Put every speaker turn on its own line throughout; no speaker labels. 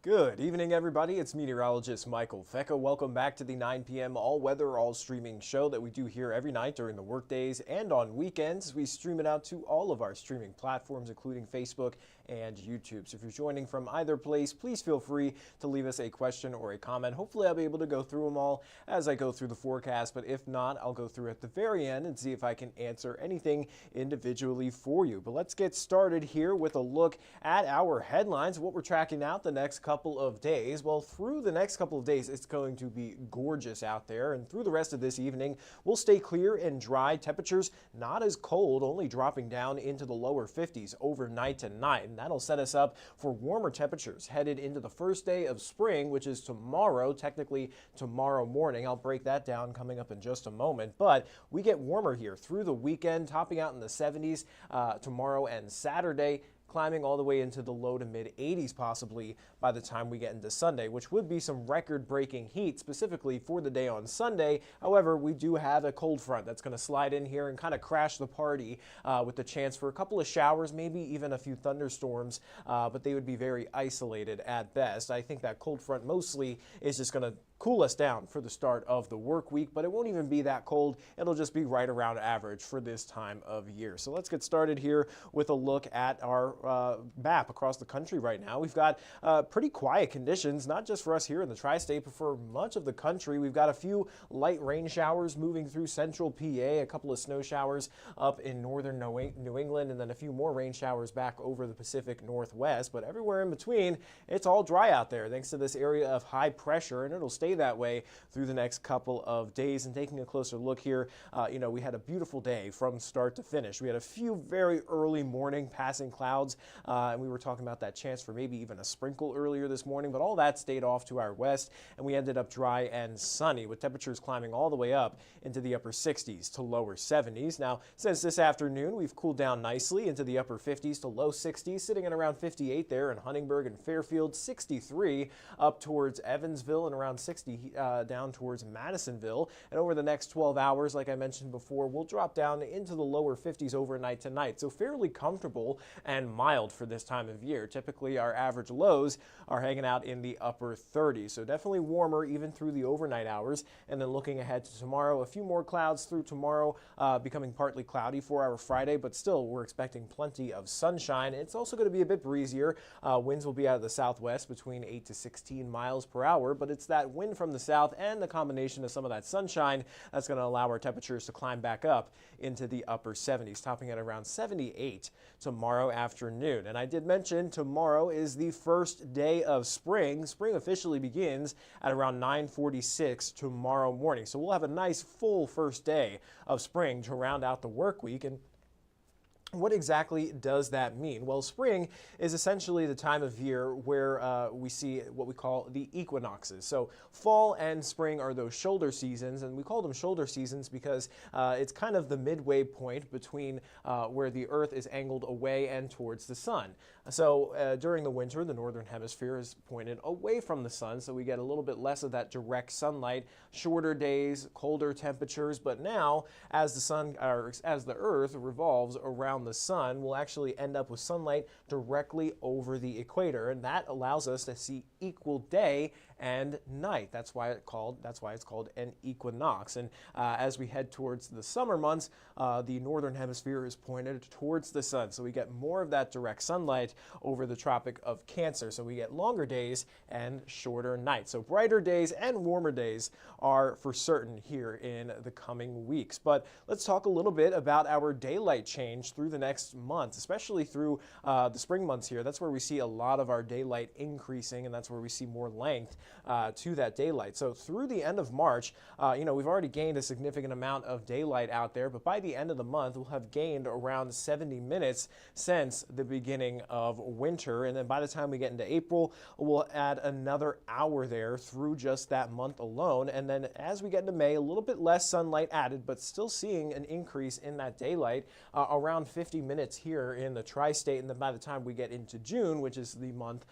Good evening, everybody. It's meteorologist Michael Fecca. Welcome back to the 9 p.m. all-weather, all-streaming show that we do here every night during the workdays and on weekends. We stream it out to all of our streaming platforms, including Facebook and YouTube. So if you're joining from either place, please feel free to leave us a question or a comment. Hopefully, I'll be able to go through them all as I go through the forecast, but if not, I'll go through at the very end and see if I can answer anything individually for you. But let's get started here with a look at our headlines, what we're tracking out the next couple of days. Well, through the next couple of days, it's going to be gorgeous out there, and through the rest of this evening, we'll stay clear and dry. Temperatures not as cold, only dropping down into the lower 50s overnight tonight, and that'll set us up for warmer temperatures headed into the first day of spring, which is tomorrow, technically tomorrow morning. I'll break that down coming up in just a moment, but we get warmer here through the weekend, topping out in the 70s tomorrow and Saturday, climbing all the way into the low to mid 80s possibly by the time we get into Sunday, which would be some record-breaking heat specifically for the day on Sunday. However, we do have a cold front that's going to slide in here and kind of crash the party with the chance for a couple of showers, maybe even a few thunderstorms, but they would be very isolated at best. I think that cold front mostly is just going to cool us down for the start of the work week, but it won't even be that cold. It'll just be right around average for this time of year. So let's get started here with a look at our map across the country right now. We've got pretty quiet conditions, not just for us here in the tri-state, but for much of the country. We've got a few light rain showers moving through central PA, a couple of snow showers up in northern New England, and then a few more rain showers back over the Pacific Northwest. But everywhere in between, it's all dry out there thanks to this area of high pressure, and it'll stay that way through the next couple of days. And taking a closer look here, we had a beautiful day from start to finish. We had a few very early morning passing clouds, and we were talking about that chance for maybe even a sprinkle earlier this morning, but all that stayed off to our west, and we ended up dry and sunny with temperatures climbing all the way up into the upper 60s to lower 70s. Now, since this afternoon, we've cooled down nicely into the upper 50s to low 60s, sitting at around 58 there in Huntingburg and Fairfield, 63 up towards Evansville, and around 60 down towards Madisonville. And over the next 12 hours, like I mentioned before, we'll drop down into the lower 50s overnight tonight. So fairly comfortable and mild for this time of year. Typically, our average lows are hanging out in the upper 30s. So definitely warmer even through the overnight hours. And then looking ahead to tomorrow, a few more clouds through tomorrow, becoming partly cloudy for our Friday, but still we're expecting plenty of sunshine. It's also going to be a bit breezier. Winds will be out of the southwest between 8 to 16 miles per hour, but it's that wind from the south and the combination of some of that sunshine that's going to allow our temperatures to climb back up into the upper 70s, topping at around 78 tomorrow afternoon. And I did mention tomorrow is the first day of spring. Spring officially begins at around 9:46 tomorrow morning. So we'll have a nice full first day of spring to round out the work week. And what exactly does that mean? Well, spring is essentially the time of year where we see what we call the equinoxes. So fall and spring are those shoulder seasons, and we call them shoulder seasons because it's kind of the midway point between where the Earth is angled away and towards the sun. So during the winter, the northern hemisphere is pointed away from the sun, so we get a little bit less of that direct sunlight, shorter days, colder temperatures. But now, as the Earth revolves around the sun, we'll actually end up with sunlight directly over the equator, and that allows us to see equal day and night. That's why it's called an equinox. And as we head towards the summer months, the northern hemisphere is pointed towards the sun, so we get more of that direct sunlight over the Tropic of Cancer. So we get longer days and shorter nights. So brighter days and warmer days are for certain here in the coming weeks. But let's talk a little bit about our daylight change through the next month, especially through the spring months here. That's where we see a lot of our daylight increasing, and that's where we see more length to that daylight. So through the end of March, we've already gained a significant amount of daylight out there, but by the end of the month, we'll have gained around 70 minutes since the beginning of winter. And then by the time we get into April, we'll add another hour there through just that month alone. And then as we get into May, a little bit less sunlight added, but still seeing an increase in that daylight, around 50 minutes here in the tri-state. And then by the time we get into June, which is the month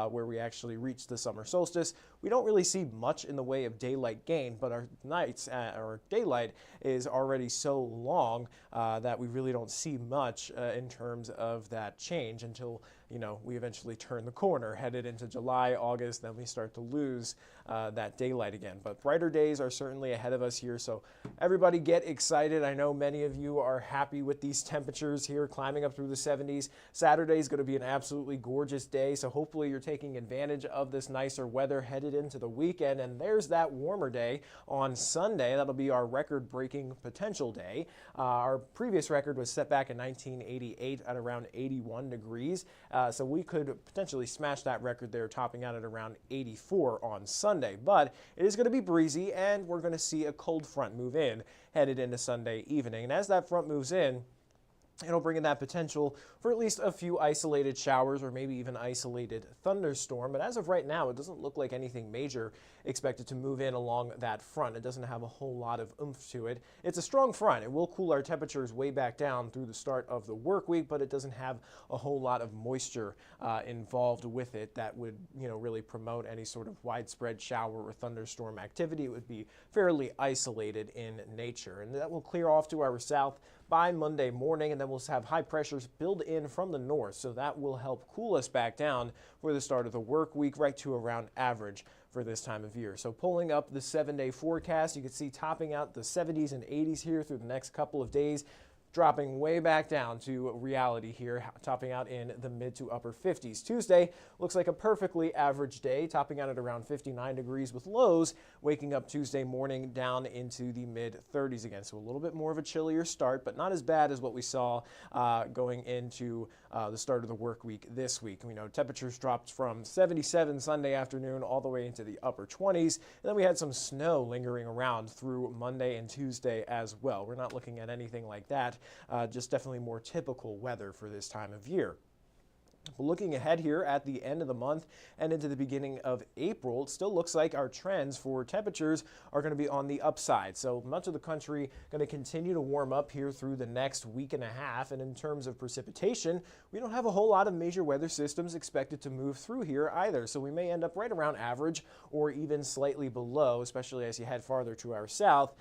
where we actually reach the summer solstice, we don't really see much in the way of daylight gain, but our nights, our daylight is already so long that we really don't see much in terms of that change until we eventually turn the corner, headed into July, August, then we start to lose that daylight again. But brighter days are certainly ahead of us here, so everybody get excited. I know many of you are happy with these temperatures here, climbing up through the 70s. Saturday is going to be an absolutely gorgeous day, so hopefully you're taking advantage of this nicer weather headed into the weekend. And there's that warmer day on Sunday. That'll be our record-breaking potential day. Our previous record was set back in 1988 at around 81 degrees, so we could potentially smash that record there, topping out at around 84 on Sunday. But it is going to be breezy, and we're going to see a cold front move in headed into Sunday evening. And as that front moves in, it'll bring in that potential for at least a few isolated showers or maybe even isolated thunderstorm. But as of right now, it doesn't look like anything major expected to move in along that front. It doesn't have a whole lot of oomph to it. It's a strong front. It will cool our temperatures way back down through the start of the work week, but it doesn't have a whole lot of moisture involved with it that would, really promote any sort of widespread shower or thunderstorm activity. It would be fairly isolated in nature, and that will clear off to our south by Monday morning, and then we'll have high pressures build in from the north, so that will help cool us back down for the start of the work week, right to around average for this time of year. So pulling up the 7-day forecast, you can see topping out the 70s and 80s here through the next couple of days, dropping way back down to reality here, topping out in the mid to upper 50s. Tuesday looks like a perfectly average day, topping out at around 59 degrees with lows waking up Tuesday morning down into the mid 30s again. So a little bit more of a chillier start, but not as bad as what we saw going into the start of the work week this week. Temperatures dropped from 77 Sunday afternoon all the way into the upper 20s, and then we had some snow lingering around through Monday and Tuesday as well. We're not looking at anything like that. Just definitely more typical weather for this time of year. Looking ahead here at the end of the month and into the beginning of April, it still looks like our trends for temperatures are going to be on the upside. So much of the country going to continue to warm up here through the next week and a half. And in terms of precipitation, we don't have a whole lot of major weather systems expected to move through here either. So we may end up right around average or even slightly below, especially as you head farther to our south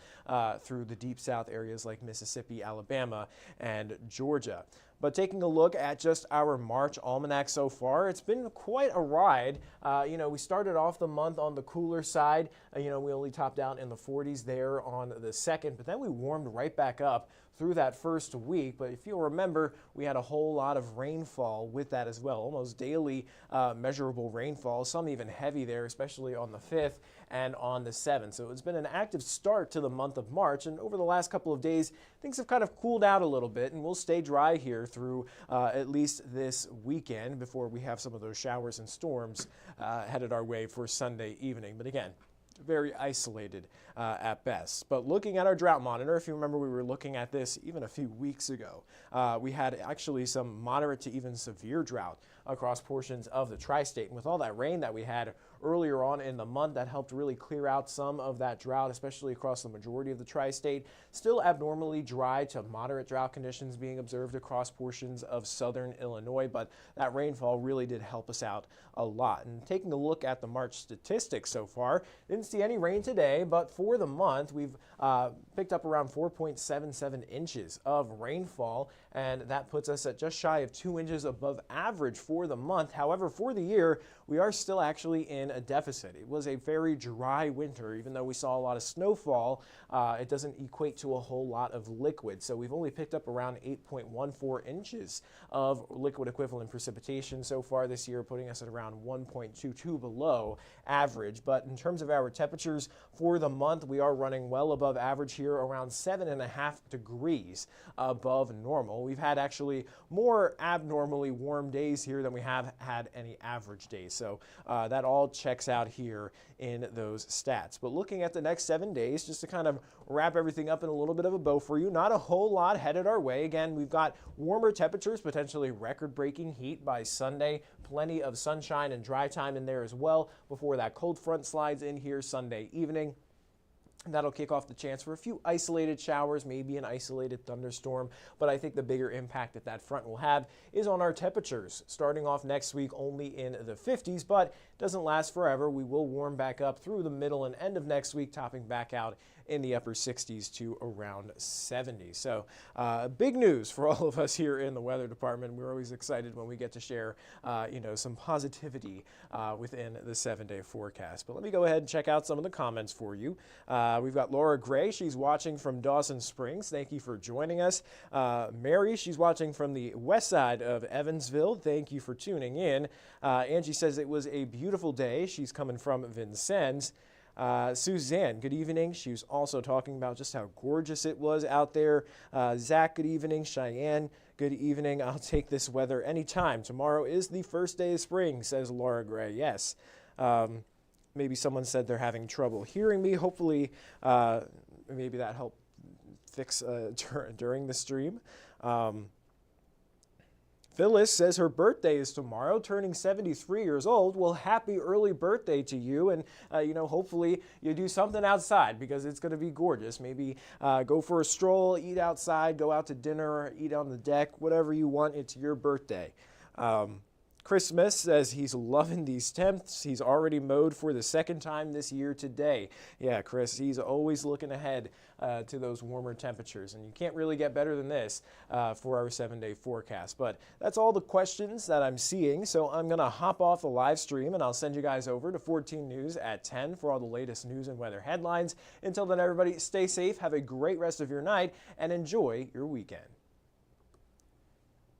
through the deep south areas like Mississippi, Alabama, and Georgia. But taking a look at just our March almanac so far, it's been quite a ride. We started off the month on the cooler side. We only topped out in the 40s there on the 2nd, but then we warmed right back up through that first week. But if you'll remember, we had a whole lot of rainfall with that as well, almost daily measurable rainfall, some even heavy there, especially on the 5th and on the 7th. So it's been an active start to the month of March, and over the last couple of days, things have kind of cooled out a little bit, and we'll stay dry here through at least this weekend before we have some of those showers and storms headed our way for Sunday evening. But again, very isolated at best. But looking at our drought monitor, if you remember, we were looking at this even a few weeks ago. We had actually some moderate to even severe drought across portions of the tri-state. And with all that rain that we had earlier on in the month, that helped really clear out some of that drought, especially across the majority of the tri-state. Still abnormally dry to moderate drought conditions being observed across portions of southern Illinois, but that rainfall really did help us out a lot. And taking a look at the March statistics so far, didn't see any rain today, but for the month, we've picked up around 4.77 inches of rainfall, and that puts us at just shy of 2 inches above average for the month. However, for the year, we are still actually in a deficit. It was a very dry winter. Even though we saw a lot of snowfall, it doesn't equate to a whole lot of liquid. So we've only picked up around 8.14 inches of liquid equivalent precipitation so far this year, putting us at around 1.22 below average. But in terms of our temperatures for the month, we are running well above average here, around 7.5 degrees above normal. We've had actually more abnormally warm days here than we have had any average days. So that all checks out here in those stats. But looking at the next 7 days, just to kind of wrap everything up in a little bit of a bow for you, not a whole lot headed our way. Again, we've got warmer temperatures, potentially record-breaking heat by Sunday, plenty of sunshine and dry time in there as well before that cold front slides in here Sunday evening. That'll kick off the chance for a few isolated showers, maybe an isolated thunderstorm, but I think the bigger impact that that front will have is on our temperatures. Starting off next week only in the 50s, but it doesn't last forever. We will warm back up through the middle and end of next week, topping back out in the upper 60s to around 70. So big news for all of us here in the weather department. We're always excited when we get to share, some positivity within the 7-day forecast. But let me go ahead and check out some of the comments for you. We've got Laura Gray. She's watching from Dawson Springs. Thank you for joining us. Mary, she's watching from the west side of Evansville. Thank you for tuning in. Angie says it was a beautiful day. She's coming from Vincennes. Suzanne, good evening. She was also talking about just how gorgeous it was out there. Zach, good evening. Cheyenne, good evening. I'll take this weather anytime. Tomorrow is the first day of spring, says Laura Gray. Yes. Maybe someone said they're having trouble hearing me. Hopefully, maybe that helped fix during the stream. Phyllis says her birthday is tomorrow, turning 73 years old. Well, happy early birthday to you. And, hopefully you do something outside because it's going to be gorgeous. Maybe go for a stroll, eat outside, go out to dinner, eat on the deck, whatever you want. It's your birthday. Chris Smith says he's loving these temps. He's already mowed for the second time this year today. Yeah, Chris, he's always looking ahead to those warmer temperatures, and you can't really get better than this for our 7-day forecast. But that's all the questions that I'm seeing, so I'm going to hop off the live stream, and I'll send you guys over to 14 News at 10 for all the latest news and weather headlines. Until then, everybody, stay safe, have a great rest of your night, and enjoy your weekend.